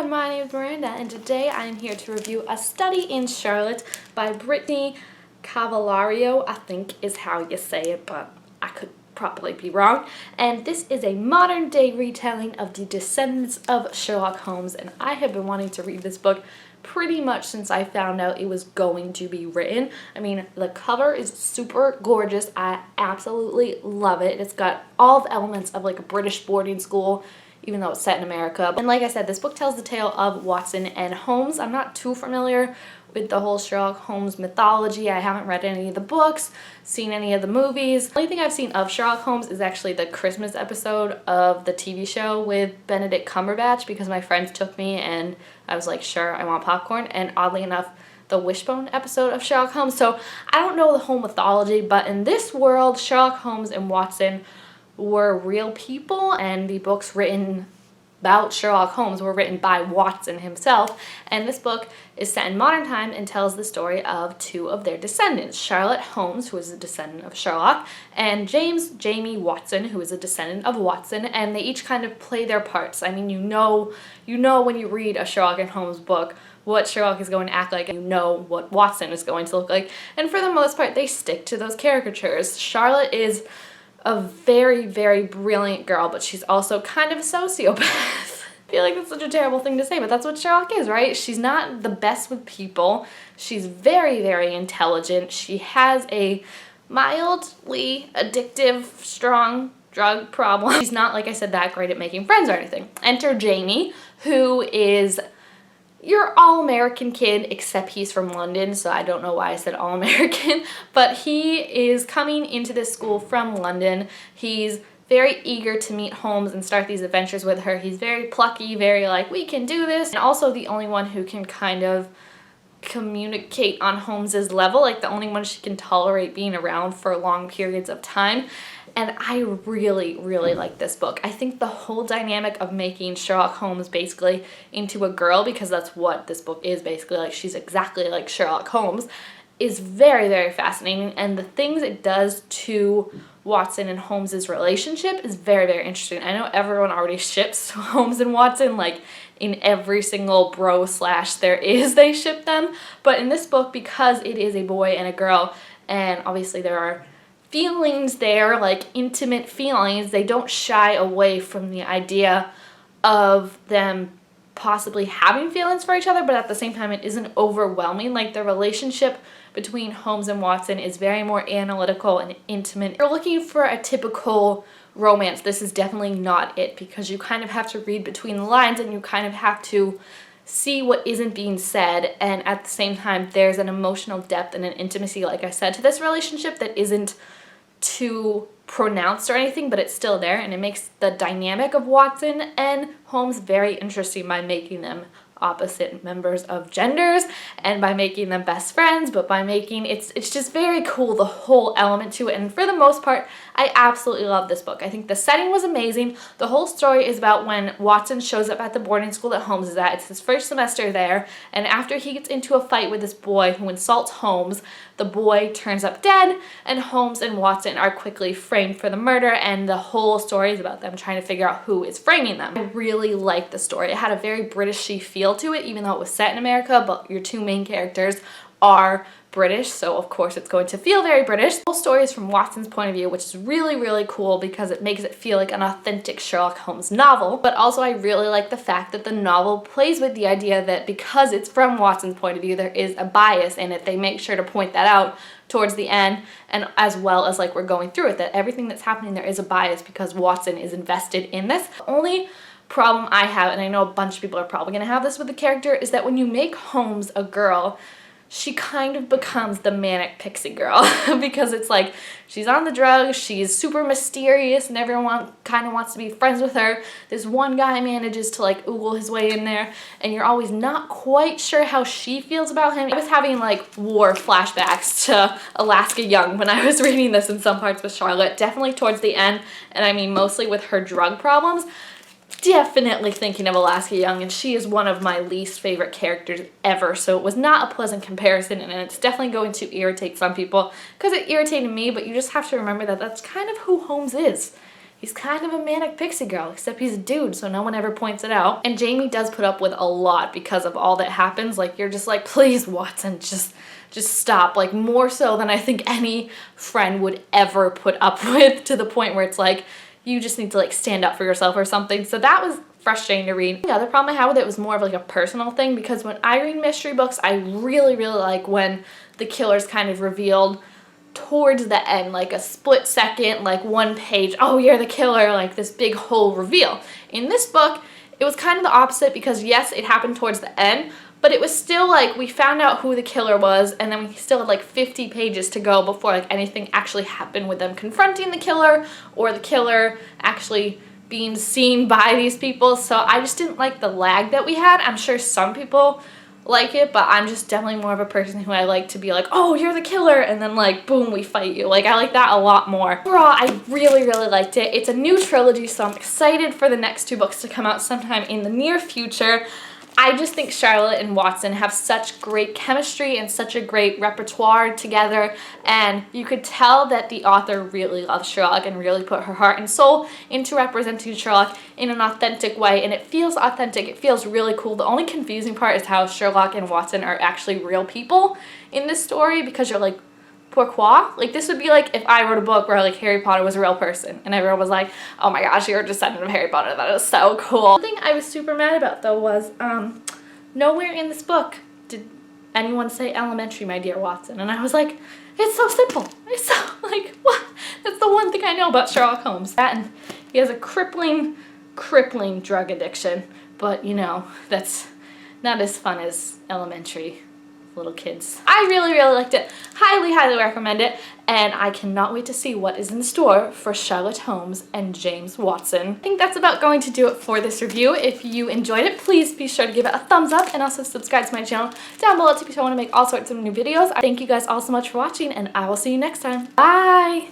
everyone, my name is Miranda and today I am here to review A Study in Charlotte by Brittany Cavallro, I think is how you say it, but I could probably be wrong. And this is a modern day retelling of the descendants of Sherlock Holmes, and I have been wanting to read this book pretty much since I found out it was going to be written. I mean, the cover is super gorgeous. I absolutely love it. It's got all the elements of like a British boarding school, even though it's set in America. And like I said, this book tells the tale of Watson and Holmes. I'm not too familiar with the whole Sherlock Holmes mythology. I haven't read any of the books, seen any of the movies. The only thing I've seen of Sherlock Holmes is actually the Christmas episode of the TV show with Benedict Cumberbatch, because my friends took me and I was like, sure, I want popcorn. And oddly enough, the Wishbone episode of Sherlock Holmes. So I don't know the whole mythology, but in this world, Sherlock Holmes and Watson were real people, and the books written about Sherlock Holmes were written by Watson himself. And this book is set in modern time and tells the story of two of their descendants, Charlotte Holmes, who is a descendant of Sherlock, and Jamie Watson, who is a descendant of Watson, and they each kind of play their parts. I mean, you know when you read a Sherlock and Holmes book what Sherlock is going to act like, and you know what Watson is going to look like. And for the most part, they stick to those caricatures. Charlotte is a very, very brilliant girl, but she's also kind of a sociopath. I feel like that's such a terrible thing to say, but that's what Sherlock is, right? She's not the best with people. She's very, very intelligent. She has a mildly addictive, strong drug problem. She's not, like I said, that great at making friends or anything. Enter Jamie, who is your all-American kid, except he's from London, so I don't know why I said all-American, but he is coming into this school from London. He's very eager to meet Holmes and start these adventures with her. He's very plucky, very like, we can do this, and also the only one who can kind of communicate on Holmes's level, like the only one she can tolerate being around for long periods of time. And I really, really like this book. I think the whole dynamic of making Sherlock Holmes basically into a girl, because that's what this book is basically, like she's exactly like Sherlock Holmes, is very, very fascinating. And the things it does to Watson and Holmes's relationship is very, very interesting. I know everyone already ships Holmes and Watson, like in every single bro slash there is, they ship them. But in this book, because it is a boy and a girl, and obviously there are feelings there, like intimate feelings, they don't shy away from the idea of them possibly having feelings for each other, but at the same time it isn't overwhelming. Like the relationship between Holmes and Watson is very more analytical and intimate. If you're looking for a typical romance, this is definitely not it, because you kind of have to read between the lines and you kind of have to see what isn't being said, and at the same time there's an emotional depth and an intimacy, like I said, to this relationship that isn't too pronounced or anything, but it's still there, and it makes the dynamic of Watson and Holmes very interesting by making them opposite members of genders and by making them best friends, but by making it's just very cool, the whole element to it. And for the most part, I absolutely love this book. I think the setting was amazing. The whole story is about when Watson shows up at the boarding school that Holmes is at. It's his first semester there, and after he gets into a fight with this boy who insults Holmes, the boy turns up dead, and Holmes and Watson are quickly framed for the murder, and the whole story is about them trying to figure out who is framing them. I really liked the story. It had a very British-y feel to it, even though it was set in America, but your two main characters are British, so of course it's going to feel very British. The whole story is from Watson's point of view, which is really, really cool because it makes it feel like an authentic Sherlock Holmes novel. But also I really like the fact that the novel plays with the idea that because it's from Watson's point of view, there is a bias in it. They make sure to point that out towards the end, and as well as like we're going through it, that everything that's happening there is a bias because Watson is invested in this. The only problem I have, and I know a bunch of people are probably going to have this with the character, is that when you make Holmes a girl, she kind of becomes the manic pixie girl because it's like she's on the drugs, she's super mysterious, and everyone kind of wants to be friends with her. This one guy manages to like oogle his way in there, and you're always not quite sure how she feels about him. I was having like war flashbacks to Alaska Young when I was reading this in some parts with Charlotte, definitely towards the end, and I mean mostly with her drug problems. Definitely thinking of Alaska Young, and she is one of my least favorite characters ever, so it was not a pleasant comparison, and it's definitely going to irritate some people because it irritated me, but you just have to remember that that's kind of who Holmes is. he's kind of a manic pixie girl, except he's a dude, so no one ever points it out. And Jamie does put up with a lot because of all that happens. Like, you're just like, please, Watson, just stop. Like, more so than I think any friend would ever put up with, to the point where it's like, you just need to like stand up for yourself or something. So that was frustrating to read. The other problem I had with it was more of like a personal thing, because when I read mystery books, I really like when the killer's kind of revealed towards the end, like a split second, like one page, oh, you're the killer, like this big whole reveal. In this book, it was kind of the opposite, because yes, it happened towards the end, but it was still like we found out who the killer was, and then we still had like 50 pages to go before like anything actually happened with them confronting the killer or the killer actually being seen by these people. So I just didn't like the lag that we had. I'm sure some people like it, but I'm just definitely more of a person who I like to be like, oh, you're the killer, and then like boom, we fight you. Like, I like that a lot more. Overall, I really liked it. It's a new trilogy, so I'm excited for the next 2 books to come out sometime in the near future. I just think Charlotte and Watson have such great chemistry and such a great repertoire together, and you could tell that the author really loves Sherlock and really put her heart and soul into representing Sherlock in an authentic way, and it feels authentic. It feels really cool. The only confusing part is how Sherlock and Watson are actually real people in this story, because you're like, pourquoi? Like, this would be like if I wrote a book where like Harry Potter was a real person and everyone was like, oh my gosh, you're a descendant of Harry Potter, that is so cool. The thing I was super mad about though was nowhere in this book did anyone say elementary, my dear Watson, and I was like, it's so simple. It's so like, what? That's the one thing I know about Sherlock Holmes. And he has a crippling drug addiction, but you know, that's not as fun as elementary little kids. I really liked it. Highly recommend it, and I cannot wait to see what is in store for Sherlock Holmes and James Watson. I think that's about going to do it for this review. If you enjoyed it, please be sure to give it a thumbs up and also subscribe to my channel down below because I want to make all sorts of new videos. Thank you guys all so much for watching, and I will see you next time. Bye!